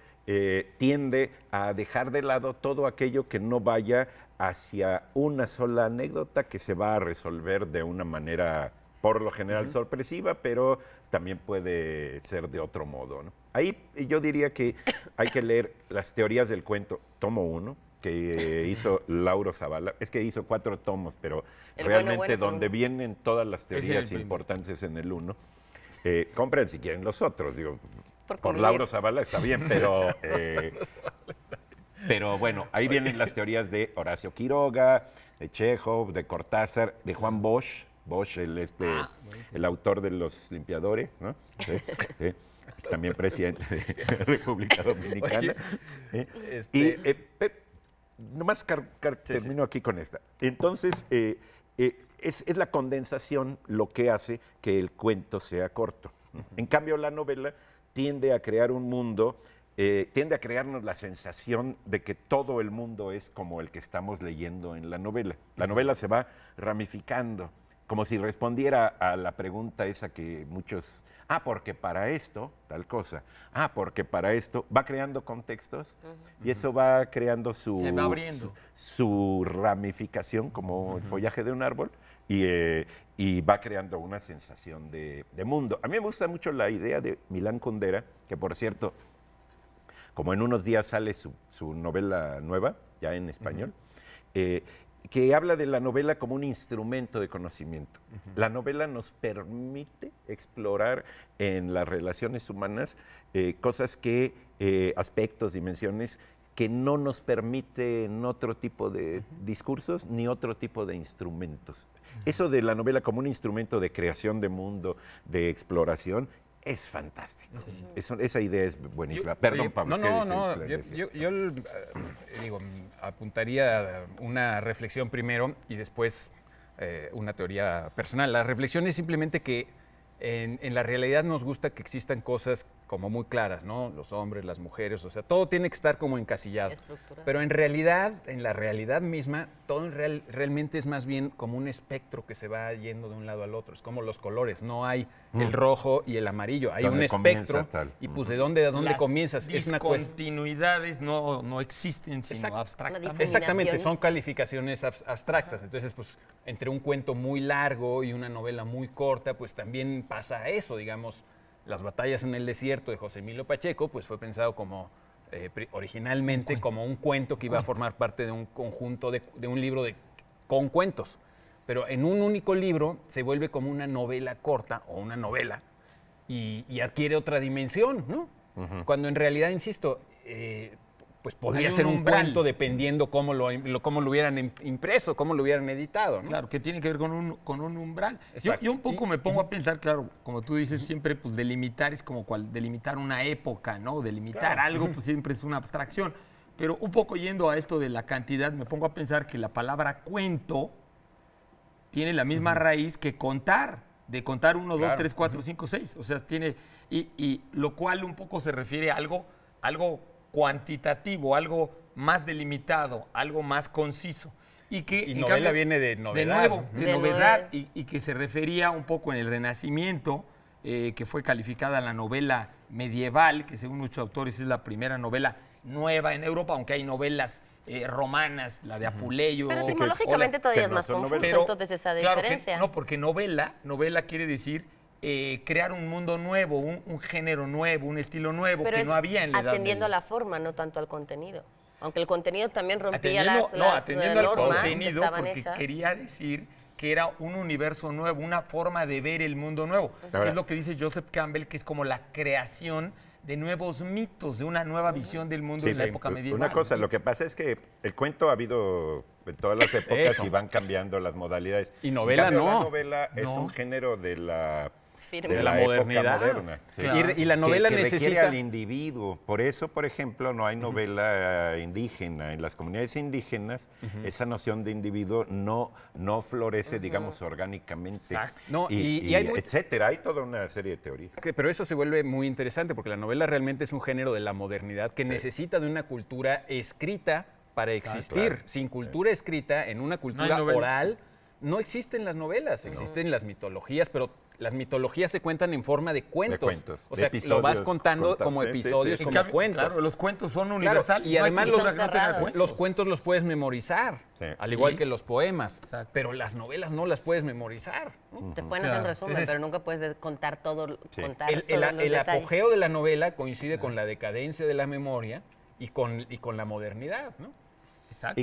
tiende a dejar de lado todo aquello que no vaya hacia una sola anécdota que se va a resolver de una manera, por lo general, sorpresiva, pero también puede ser de otro modo, ¿no? Ahí yo diría que hay que leer las teorías del cuento, tomo 1, que hizo Lauro Zavala. Es que hizo 4 tomos, pero realmente donde vienen todas las teorías importantes en el 1. Compren si quieren los otros, digo, por Lauro Zavala está bien, pero bueno, ahí vienen las teorías de Horacio Quiroga, de Chekhov, de Cortázar, de Juan Bosch, el autor de Los Limpiadores, ¿no? También presidente de la República Dominicana. Nomás termino aquí con esta. Entonces, es la condensación lo que hace que el cuento sea corto. En cambio, la novela tiende a crear un mundo, tiende a crearnos la sensación de que todo el mundo es como el que estamos leyendo en la novela. La novela se va ramificando, como si respondiera a la pregunta esa que muchos, porque para esto, tal cosa, porque para esto, va creando contextos y eso va creando su ramificación como el follaje de un árbol y va creando una sensación de mundo. A mí me gusta mucho la idea de Milán Kundera, que por cierto, como en unos días sale su novela nueva, ya en español, que habla de la novela como un instrumento de conocimiento. La novela nos permite explorar en las relaciones humanas cosas aspectos, dimensiones que no nos permiten otro tipo de discursos ni otro tipo de instrumentos. Eso de la novela como un instrumento de creación de mundo, de exploración, es fantástico. Esa idea es buenísima. Perdón, Pablo. Yo digo, apuntaría una reflexión primero y después una teoría personal. La reflexión es simplemente que en la realidad nos gusta que existan cosas como muy claras, ¿no? Los hombres, las mujeres, o sea, todo tiene que estar como encasillado. Pero en realidad, en la realidad misma, todo realmente es más bien como un espectro que se va yendo de un lado al otro. Es como los colores, no hay el rojo y el amarillo, hay un espectro. Y pues ¿de dónde comienzas? Las discontinuidades no existen, sino abstractamente. Exactamente, son calificaciones abstractas. Entonces, pues, entre un cuento muy largo y una novela muy corta, pues también pasa eso, digamos. Las batallas en el desierto de José Emilio Pacheco, pues fue pensado como originalmente como un cuento que iba a formar parte de un conjunto de un libro con cuentos. Pero en un único libro se vuelve como una novela corta o una novela y adquiere otra dimensión, ¿no? Cuando en realidad, insisto, pues podría ser un cuento dependiendo cómo lo hubieran impreso, cómo lo hubieran editado, ¿no? Claro, que tiene que ver con un umbral. Yo un poco me pongo a pensar, claro, como tú dices, siempre pues delimitar es como delimitar una época, ¿no? Delimitar algo, pues siempre es una abstracción. Pero un poco yendo a esto de la cantidad, me pongo a pensar que la palabra cuento tiene la misma raíz que contar, de contar 1, 2, 3, 4, 5, 6. O sea, tiene, y lo cual un poco se refiere a algo cuantitativo, algo más delimitado, algo más conciso. Y novela viene de novedad. De novedad, y que se refería un poco en el Renacimiento, que fue calificada la novela medieval, que según muchos autores es la primera novela nueva en Europa, aunque hay novelas romanas, la de Apuleyo. Pero etimológicamente todavía es más confuso, entonces esa diferencia. No, porque novela quiere decir crear un mundo nuevo, un género nuevo, un estilo nuevo, pero que no había en la Edad Media. Atendiendo a la forma, no tanto al contenido. Aunque el contenido también rompía las atendiendo al normas contenido, que estaban porque hechas. quería decir que era un universo nuevo, una forma de ver el mundo nuevo. Que es lo que dice Joseph Campbell, que es como la creación de nuevos mitos, de una nueva visión del mundo en la época medieval. Una cosa, lo que pasa es que el cuento ha habido en todas las épocas y van cambiando las modalidades. Y novela no. La novela es un género de la modernidad. Moderna. Sí. Claro. Y la novela que necesita requiere al individuo. Por eso, por ejemplo, no hay novela indígena. En las comunidades indígenas, esa noción de individuo no florece, digamos, orgánicamente. No, y hay etcétera. Hay toda una serie de teorías. Pero eso se vuelve muy interesante porque la novela realmente es un género de la modernidad que necesita de una cultura escrita para existir. Claro. Sin cultura escrita, en una cultura oral, no existen las novelas, existen las mitologías, pero las mitologías se cuentan en forma de cuentos. O de sea, episodios lo vas contando como sí, episodios, sí, sí. como En cambio, cuentos. Claro, los cuentos son universales. Y además no hay cultura que no tenga cerrados. cuentos. los cuentos los puedes memorizar, Sí. al igual Sí. que los poemas. Exacto. Pero las novelas no las puedes memorizar, ¿no? Te pueden hacer un Claro. resumen, Entonces, pero nunca puedes contar todo, Sí. contar El todos los detalles. apogeo de la novela coincide con la decadencia de la memoria y con la modernidad, ¿no? Exacto.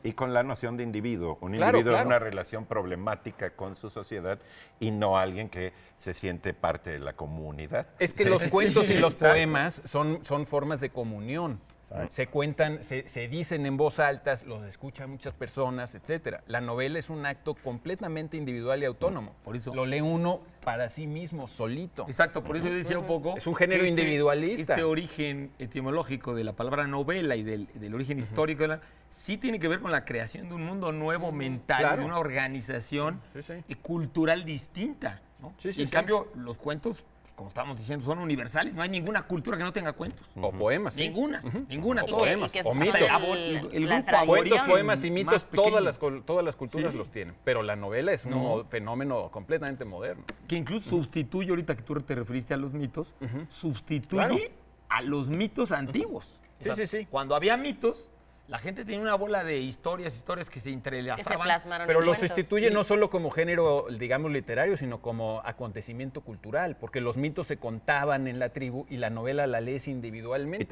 Y con la noción de individuo. Un Claro, individuo claro. en una relación problemática con su sociedad y no alguien que se siente parte de la comunidad. Es que Sí. los cuentos y los Exacto. poemas son formas de comunión. Se cuentan, se dicen en voz alta, los escuchan muchas personas, etcétera. La novela es un acto completamente individual y autónomo. Por eso- Lo lee uno para sí mismo, solito. Exacto, por eso yo decía un poco... Es un género que individualista. Este origen etimológico de la palabra novela y del origen histórico sí tiene que ver con la creación de un mundo nuevo mental, Claro. de una organización Sí, sí. cultural distinta. ¿no? Sí, sí, y en sí. cambio, los cuentos, como estábamos diciendo, son universales. No hay ninguna cultura que no tenga cuentos. O poemas. ¿sí? Ninguna, ninguna. O todas. poemas, o fue mitos. el- El la grupo tradición. Cuentos, aborigen poemas y más mitos, pequeño. todas las culturas Sí. los tienen. Pero la novela es un No. fenómeno completamente moderno. Que incluso sustituye, ahorita que tú te referiste a los mitos, sustituye Claro. a los mitos antiguos. Sí, sí, sí. Cuando había mitos, la gente tenía una bola de historias que se Que se entrelazaban. plasmaron Pero en lo cuentos. sustituye no solo como género, digamos, literario, sino como acontecimiento cultural, porque los mitos se contaban en la tribu y la novela la lees individualmente. Y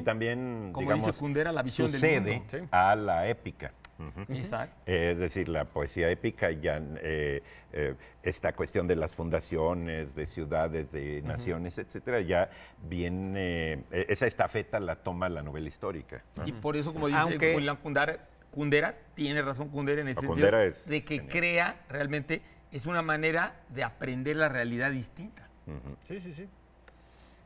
también Como digamos, dice Kundera, la visión del sucede mundo. Sí. a la épica. Ujú. Exacto. Es decir, la poesía épica ya esta cuestión de las fundaciones, de ciudades, de naciones, etcétera, ya viene, esa estafeta la toma la novela histórica. Y por eso, como dice Aunque- Julián Kundera, tiene razón Kundera en ese sentido, Kundera es de que genial. crea realmente, es una manera de aprender la realidad distinta. Sí, sí, sí.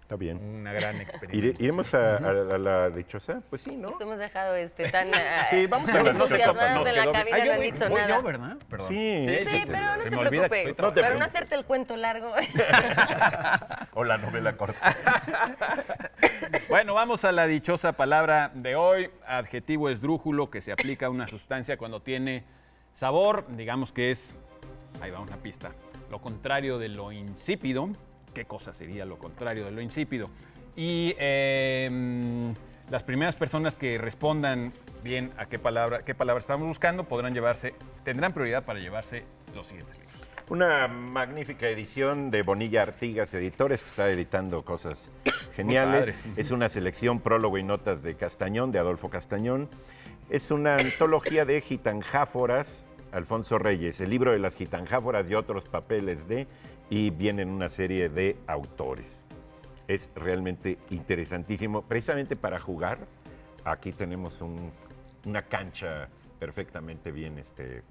Está bien. Una gran experiencia. ¿Iremos a la dichosa? Pues sí, ¿no? Nos hemos dejado tan Sí, vamos a la entusiasmados Nos en la quedó- cabina, Ah, no han voy- dicho voy nada. yo, ¿verdad? Perdón. Sí. Sí, pero no Se te me olvida que preocupes. soy- No te Para no preocupes. hacerte el cuento largo. O la novela corta. Bueno, vamos a la dichosa palabra de hoy. Adjetivo esdrújulo que se aplica a una sustancia cuando tiene sabor. Digamos que es, ahí va una pista, lo contrario de lo insípido. ¿Qué cosa sería lo contrario de lo insípido? Y las primeras personas que respondan bien a qué palabra estamos buscando tendrán prioridad para llevarse los siguientes libros. Una magnífica edición de Bonilla Artigas Editores, que está editando cosas geniales. padres. Es una selección, prólogo y notas de Castañón, de Adolfo Castañón. Es una antología de gitanjáforas, Alfonso Reyes, el libro de las gitanjáforas y otros papeles y vienen una serie de autores. Es realmente interesantísimo. Precisamente para jugar, aquí tenemos una cancha perfectamente bien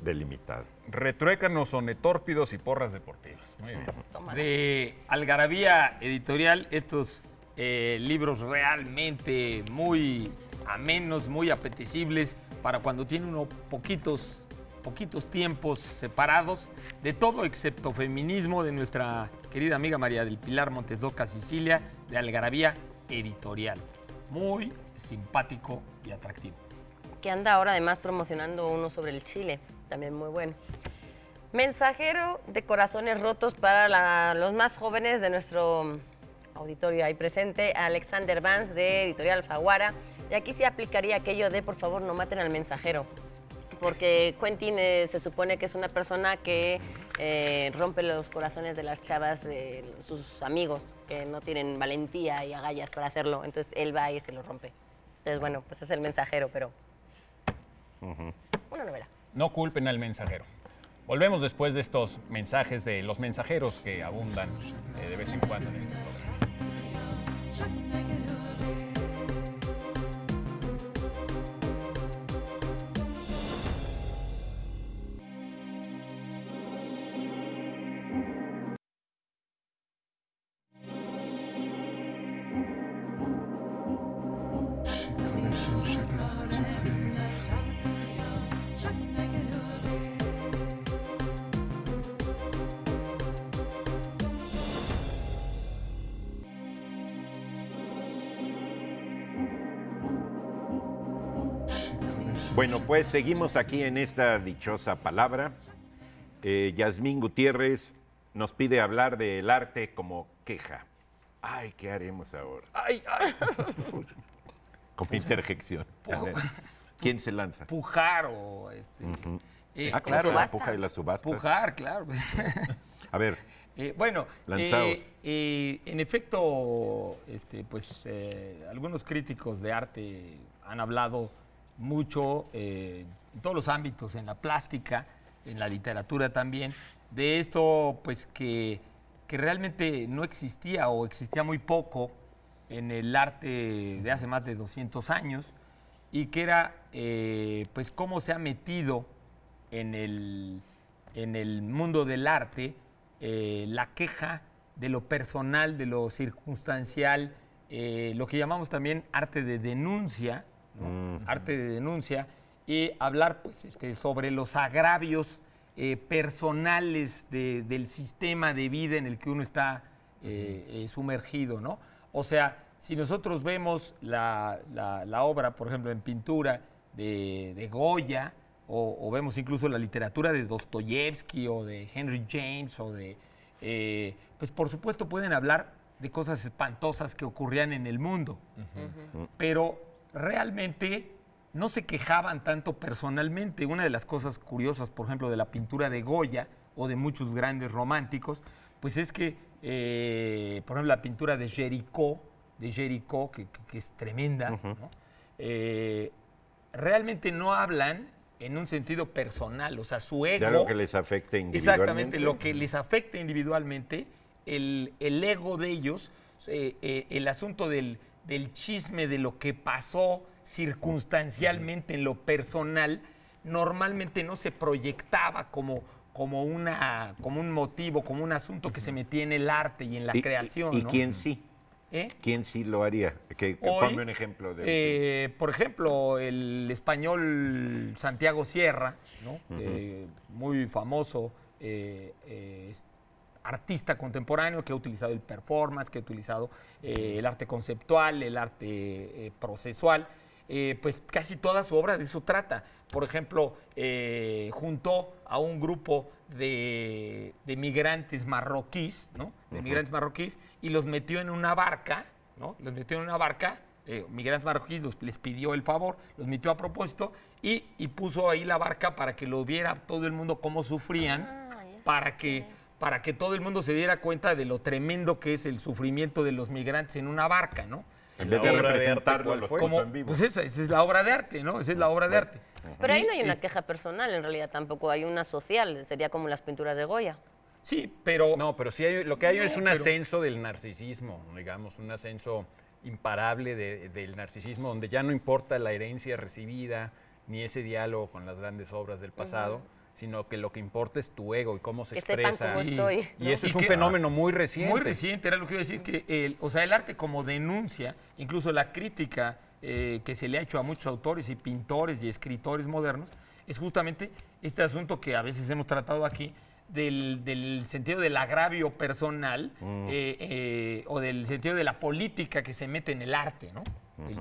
delimitada. Retruécanos, sonetórpidos y porras deportivas. Muy bien. Tómala. De Algarabía Editorial, estos libros realmente muy amenos, muy apetecibles para cuando tiene uno poquitos tiempos separados de todo excepto feminismo, de nuestra querida amiga María del Pilar Montes de Oca, Sicilia, de Algarabía Editorial. Muy simpático y atractivo. Que anda ahora además promocionando uno sobre el Chile, también muy bueno. Mensajero de corazones rotos para los más jóvenes de nuestro auditorio ahí presente, Alexander Vance de Editorial Alfaguara. Y aquí sí aplicaría aquello de por favor no maten al mensajero, porque Quentin se supone que es una persona que rompe los corazones de las chavas de sus amigos, que no tienen valentía y agallas para hacerlo, entonces él va y se lo rompe. Entonces bueno, pues es el mensajero, pero una novela. No culpen al mensajero. Volvemos después de estos mensajes de los mensajeros que abundan de vez en cuando en este programa. Bueno, pues seguimos aquí en esta dichosa palabra. Yasmín Gutiérrez nos pide hablar del arte como queja. Ay, ¿qué haremos ahora? ¡Ay, ay! Como interjección. A ver, ¿quién se lanza? Pujar o... Claro, la subasta. puja y la subasta. Pujar, claro. A ver, Bueno, Lanzaos. en efecto, algunos críticos de arte han hablado mucho en todos los ámbitos, en la plástica, en la literatura también, de esto pues que realmente no existía o existía muy poco en el arte de hace más de 200 años y que era pues cómo se ha metido en el mundo del arte la queja de lo personal, de lo circunstancial, lo que llamamos también arte de denuncia, ¿no? Arte de denuncia, y hablar pues, sobre los agravios personales del sistema de vida en el que uno está sumergido, ¿no? O sea, si nosotros vemos la obra, por ejemplo, en pintura de Goya, o vemos incluso la literatura de Dostoyevsky o de Henry James o de... pues por supuesto pueden hablar de cosas espantosas que ocurrían en el mundo, pero realmente no se quejaban tanto personalmente. Una de las cosas curiosas, por ejemplo, de la pintura de Goya o de muchos grandes románticos, pues es que, por ejemplo, la pintura de Jericó, que es tremenda, ¿no? Realmente no hablan en un sentido personal, o sea, su ego... de algo que les afecte individualmente. Exactamente, lo que les afecta individualmente, el ego de ellos, el asunto del chisme de lo que pasó circunstancialmente en lo personal, normalmente no se proyectaba como un motivo, como un asunto que se metía en el arte y en la creación. ¿Y ¿no? quién sí? ¿Quién sí lo haría? Ponme un ejemplo. Por ejemplo, el español Santiago Sierra, ¿no? Muy famoso artista contemporáneo que ha utilizado el performance, que ha utilizado el arte conceptual, el arte procesual. Pues casi toda su obra de eso trata. Por ejemplo, juntó a un grupo de migrantes marroquíes, ¿no? De migrantes marroquíes, y los metió en una barca, ¿no? Los metió en una barca, migrantes marroquíes les pidió el favor, los metió a propósito y puso ahí la barca para que lo viera todo el mundo cómo sufrían, para que todo el mundo se diera cuenta de lo tremendo que es el sufrimiento de los migrantes en una barca, ¿no? En vez de representarlo, los puso en vivo. Pues esa es la obra de arte, ¿no? Esa es la obra de arte. Pero ahí no hay una queja personal, en realidad tampoco hay una social, sería como las pinturas de Goya. Sí, pero... No, pero sí lo que hay es un ascenso del narcisismo, digamos, un ascenso imparable del narcisismo, donde ya no importa la herencia recibida, ni ese diálogo con las grandes obras del pasado, sino que lo que importa es tu ego y cómo se expresa. Sepan cómo estoy. Y eso es un fenómeno muy reciente. Muy reciente, era lo que iba a decir, que el arte como denuncia, incluso la crítica que se le ha hecho a muchos autores y pintores y escritores modernos, es justamente este asunto que a veces hemos tratado aquí, del sentido del agravio personal o del sentido de la política que se mete en el arte, ¿no?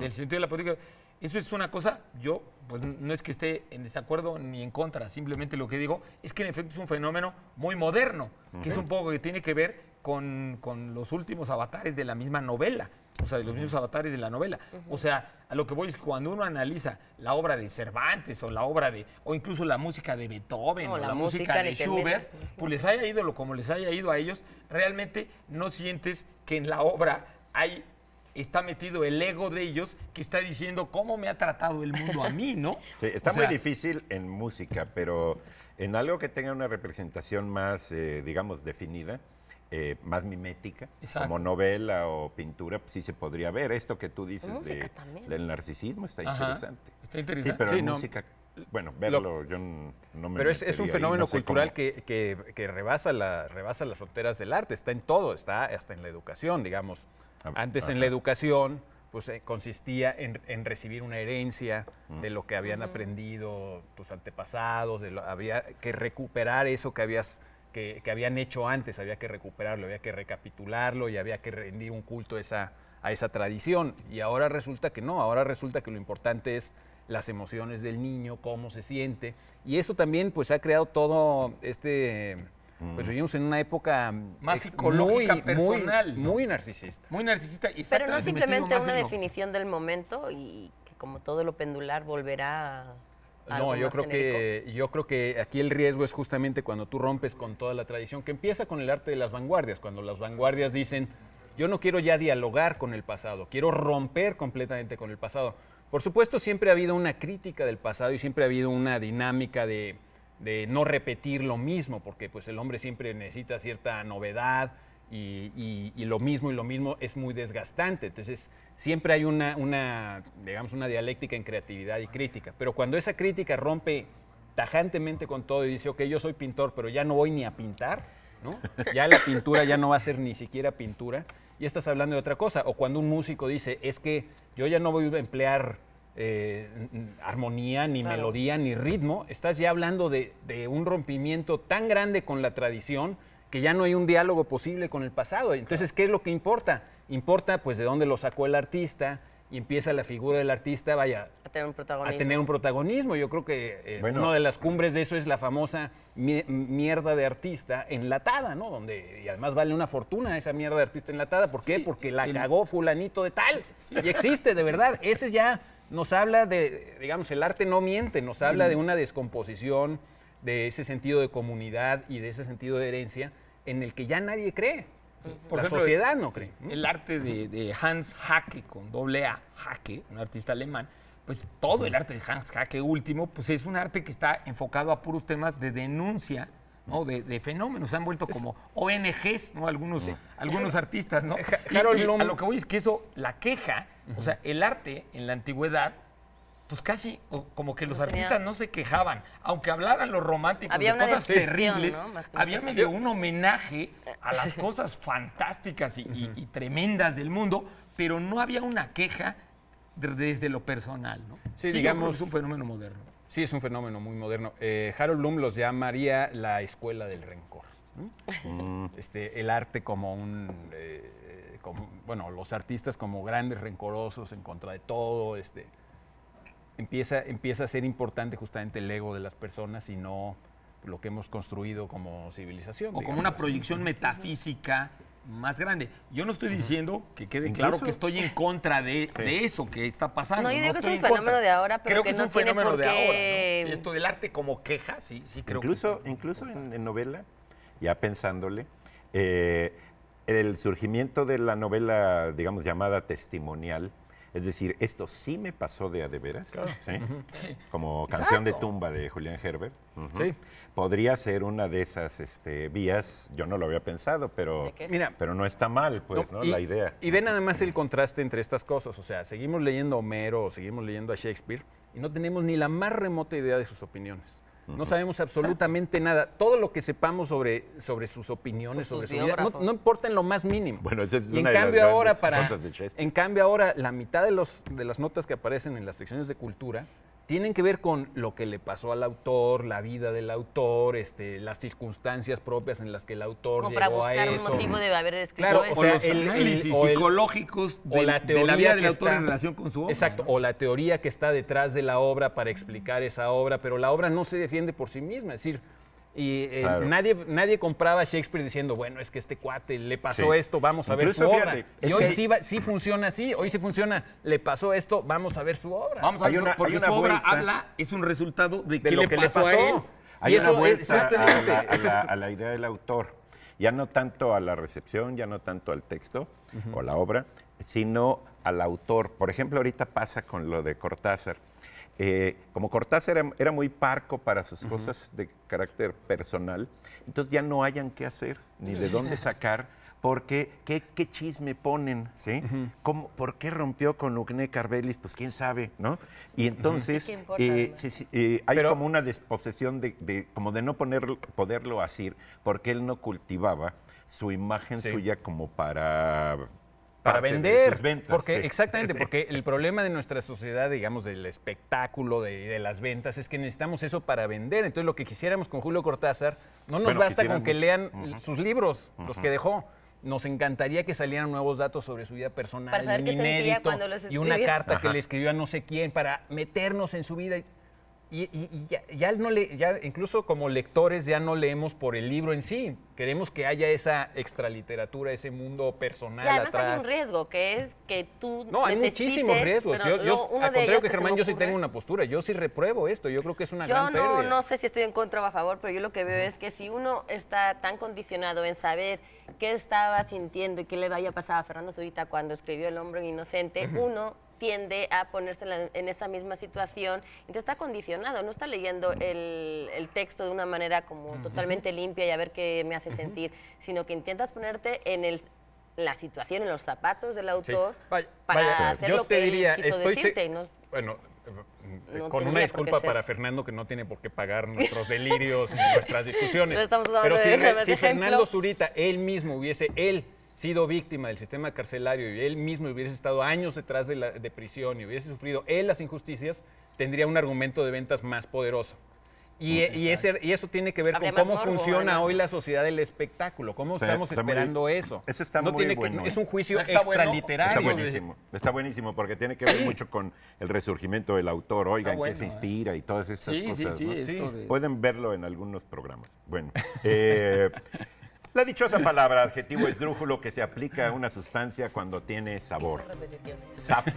Del sentido de la política. Eso es una cosa, yo pues no es que esté en desacuerdo ni en contra, simplemente lo que digo es que en efecto es un fenómeno muy moderno, que es un poco que tiene que ver con los últimos avatares de la misma novela, o sea, de los mismos avatares de la novela. O sea, a lo que voy es que cuando uno analiza la obra de Cervantes o incluso la música de Beethoven o la música de Schubert, pues les haya ido como les haya ido a ellos, realmente no sientes que en la obra está metido el ego de ellos que está diciendo cómo me ha tratado el mundo a mí, ¿no? Sí, está muy difícil en música, pero en algo que tenga una representación más, digamos, definida, más mimética, como novela o pintura, pues sí se podría ver. Esto que tú dices del narcisismo está interesante. Está interesante. Sí, pero en música, bueno, verlo yo no me Pero es un fenómeno no sé cultural cómo. que rebasa las fronteras del arte, está en todo, está hasta en la educación, digamos. Antes en la educación pues consistía en recibir una herencia de lo que habían aprendido tus antepasados, había que recuperar eso que habían hecho antes, había que recuperarlo, había que recapitularlo y había que rendir un culto a esa tradición. Y ahora resulta que no, ahora resulta que lo importante es las emociones del niño, cómo se siente. Y eso también pues ha creado todo pues vivimos en una época más psicológica, personal, ¿no? Muy narcisista. Muy narcisista. Pero no exactamente, simplemente metido más una en lo- definición del momento y que como todo lo pendular volverá a algo No, yo más creo genérico. yo creo que aquí el riesgo es justamente cuando tú rompes con toda la tradición, que empieza con el arte de las vanguardias, cuando las vanguardias dicen, yo no quiero ya dialogar con el pasado, quiero romper completamente con el pasado. Por supuesto, siempre ha habido una crítica del pasado y siempre ha habido una dinámica de no repetir lo mismo, porque pues el hombre siempre necesita cierta novedad y lo mismo es muy desgastante. Entonces, siempre hay digamos, una dialéctica en creatividad y crítica. Pero cuando esa crítica rompe tajantemente con todo y dice, ok, yo soy pintor, pero ya no voy ni a pintar, ¿no? Ya la pintura ya no va a ser ni siquiera pintura, y estás hablando de otra cosa. O cuando un músico dice, es que yo ya no voy a emplear armonía, ni Claro. melodía, ni ritmo, estás ya hablando de un rompimiento tan grande con la tradición que ya no hay un diálogo posible con el pasado. Entonces, ¿qué es lo que importa? Importa, pues, de dónde lo sacó el artista, y empieza la figura del artista, vaya, A tener un protagonismo. a tener un protagonismo. Yo creo que Bueno. una de las cumbres de eso es la famosa mierda de artista enlatada, ¿no? Y además vale una fortuna esa mierda de artista enlatada. ¿Por qué? Sí, Porque la cagó fulanito de tal. Y existe, de verdad. Ese ya nos habla de, digamos, el arte no miente, nos habla de una descomposición, de ese sentido de comunidad y de ese sentido de herencia en el que ya nadie cree. Por La ejemplo, sociedad no cree. El arte de Hans Haacke, con doble A, Haacke, un artista alemán, pues todo el arte de Hans Haacke último, pues es un arte que está enfocado a puros temas de denuncia, ¿no? De fenómenos. Se han vuelto como ONGs, ¿no? Algunos artistas, ¿no? Harold Y Bloom- a lo que voy es que eso, la queja, o sea, el arte en la antigüedad, pues casi como que los No tenía- artistas no se quejaban, aunque hablaran los románticos Había de una cosas descripción, terribles, ¿no? Más que una había queja. medio un homenaje a las cosas fantásticas y tremendas del mundo, pero no había una queja desde lo personal, ¿no? Sí, yo digamos- creo que es un fenómeno moderno. Sí, es un fenómeno muy moderno. Harold Bloom los llamaría la escuela del rencor, ¿no? El arte como bueno, los artistas como grandes rencorosos en contra de todo, empieza a ser importante justamente el ego de las personas y no lo que hemos construido como civilización. O como digamos. una proyección metafísica más grande. Yo no estoy diciendo, que quede claro, Incluso- que estoy en contra de eso que está pasando. No, yo digo que es estoy un en contra. fenómeno de ahora, pero creo que es no un tiene fenómeno por de qué- ahora, ¿no? Sí, esto del arte como queja, sí creo Incluso en novela, ya pensándole, el surgimiento de la novela, digamos, llamada testimonial, es decir, esto sí me pasó de a de veras, ¿sí? Como Canción de Exacto. tumba de Julián Herbert. Sí. Podría ser una de esas vías, yo no lo había pensado, pero, ¿De qué? Mira, pero no está mal, pues, ¿no? La idea. Y ve nada más el contraste entre estas cosas. O sea, seguimos leyendo a Homero o seguimos leyendo a Shakespeare y no tenemos ni la más remota idea de sus opiniones. No sabemos absolutamente nada. Todo lo que sepamos sobre sus opiniones, Por sobre sus su vida, biógrafos. no importa en lo más mínimo. Bueno, esa es Y en una de las cambio ahora grandes cosas de Shakespeare. en cambio ahora la mitad de las notas que aparecen en las secciones de cultura tienen que ver con lo que le pasó al autor, la vida del autor, las circunstancias propias en las que el autor Como para llegó a buscar un eso. motivo de haber escrito Claro, eso. O los análisis o el- psicológicos o la de teoría la vida que del autor está- en relación con su obra. Exacto, ¿no? o la teoría que está detrás de la obra para explicar esa obra, pero la obra no se defiende por sí misma. Es decir, Claro. nadie compraba a Shakespeare diciendo, bueno, es que este cuate le pasó Sí. esto, vamos a ver su Incluso, obra. fíjate, Y es hoy que- sí funciona así, hoy sí funciona, le pasó esto, vamos a ver su obra. Vamos a Hay ver, una- porque hay una su obra vuelta. habla, es un resultado de, de qué lo le que pasó, a él. Hay Y una eso es vuelta justamente, a la idea del autor. Ya no tanto a la recepción, ya no tanto al texto o la obra, sino al autor. Por ejemplo, ahorita pasa con lo de Cortázar. Como Cortázar era muy parco para sus cosas de carácter personal, entonces ya no hayan qué hacer, ni de dónde sacar, porque qué chisme ponen, ¿sí? ¿Por qué rompió con Ugné Carbelis? Pues quién sabe, ¿no? Y entonces ¿Qué importa, además? hay Pero- como una desposesión como de no poderlo asir, porque él no cultivaba su imagen Sí. suya como para parte de vender. sus ventas, Porque, sí. exactamente, Sí. porque el problema de nuestra sociedad, digamos, del espectáculo, de las ventas, es que necesitamos eso para vender. Entonces, lo que quisiéramos con Julio Cortázar, no nos Bueno, basta quisieran con que mucho. lean sus libros, los que dejó. Nos encantaría que salieran nuevos datos sobre su vida personal, Para saber un qué sentía inédito, cuando los y una escribía. carta que Ajá. le escribió a no sé quién para meternos en su vida. ya incluso como lectores ya no leemos por el libro en sí. Queremos que haya esa extraliteratura, ese mundo personal Y además atrás. hay un riesgo, que es que tú No, hay necesites, muchísimos riesgos. pero Yo, uno al de contrario ellos que se me Germán, yo sí ocurre. tengo una postura. Yo sí repruebo esto. Yo creo que es una Yo gran pérdida. no sé si estoy en contra o a favor, pero yo lo que veo es que si uno está tan condicionado en saber qué estaba sintiendo y qué le vaya a pasar a Fernando Zurita cuando escribió El hombre inocente, uno tiende a ponerse en esa misma situación y te está condicionado, no está leyendo el texto de una manera como totalmente limpia y a ver qué me hace sentir, sino que intentas ponerte en la situación, en los zapatos del autor para hacer yo lo te que diría, él quiso decirte. Y no, bueno, no con tendría una por disculpa qué ser. para Fernando, que no tiene por qué pagar nuestros delirios ni nuestras discusiones. No estamos hablando Pero de si, ejemplo. si Fernando Zurita, él mismo hubiese sido víctima del sistema carcelario y él mismo hubiese estado años detrás de prisión y hubiese sufrido él las injusticias, tendría un argumento de ventas más poderoso. Y eso tiene que ver Habría con más cómo morbo, funciona además. hoy la sociedad del espectáculo, cómo Sí, estamos está muy- esperando eso. eso está no muy tiene bueno, Es un juicio Está bueno. extraliterario. Está buenísimo porque tiene que ver mucho con el resurgimiento del autor. Oigan, Está bueno, qué se inspira y todas estas cosas. ¿no? esto de- Pueden verlo en algunos programas. Bueno, la dichosa palabra, adjetivo esdrújulo que se aplica a una sustancia cuando tiene sabor. Sápido.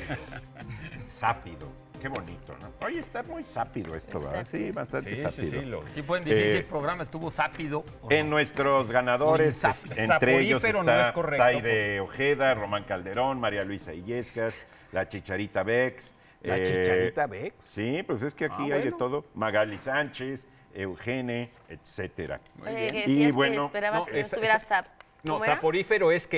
Sápido. Qué bonito, ¿no? Oye, está muy sápido esto, ¿verdad? Sí, bastante sápido. Sí pueden decir si el programa estuvo sápido. o En no. nuestros ganadores, entre ellos Saporífero no está es correcto, Taide Ojeda, Román Calderón, María Luisa Illescas, la Chicharita Bex. ¿La Chicharita Bex? Sí, pues es que aquí hay de todo. Magali Sánchez, Eugene, etcétera. Oye, que Y decías bueno, que esperabas no, que no esa- estuviera esa- No, ¿cómo era? saporífero es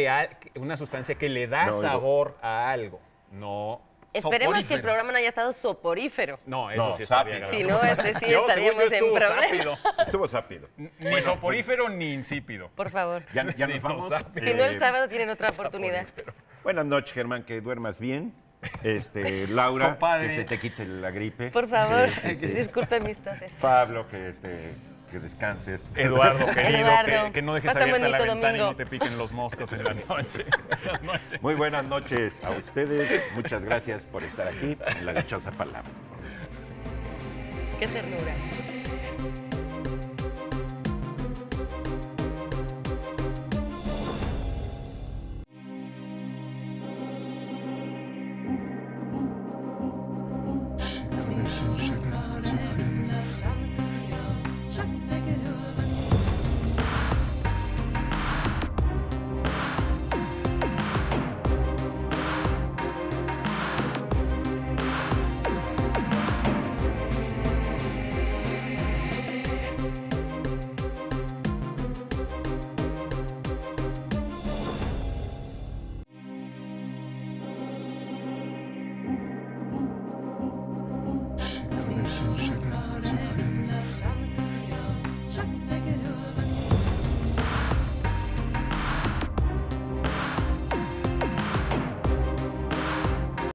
una sustancia que le da No, digo- sabor a algo. No, Esperemos que el soporífero. programa no haya estado soporífero. no, eso No, sí estaría sápido. grave. Si no, este sí Yo, estaríamos según yo, en estuvo problemas. sápido. Estuvo sápido. Ni soporífero ni insípido. Por favor. Ya Sí, nos no, vamos. sápido. Si no, el sábado tienen otra oportunidad. Buenas noches, Germán, que duermas bien. Laura, Compadre. que se te quite la gripe. Por favor, Sí, sí, sí. disculpen mis toses. Pablo, que descanses. Eduardo, querido, Eduardo, que no dejes pasa abierta la bonito ventana y domingo. no te piquen los moscos en la noche. Buenas noches. Muy buenas noches a ustedes. Muchas gracias por estar aquí en La Dichosa Palabra. Qué ternura.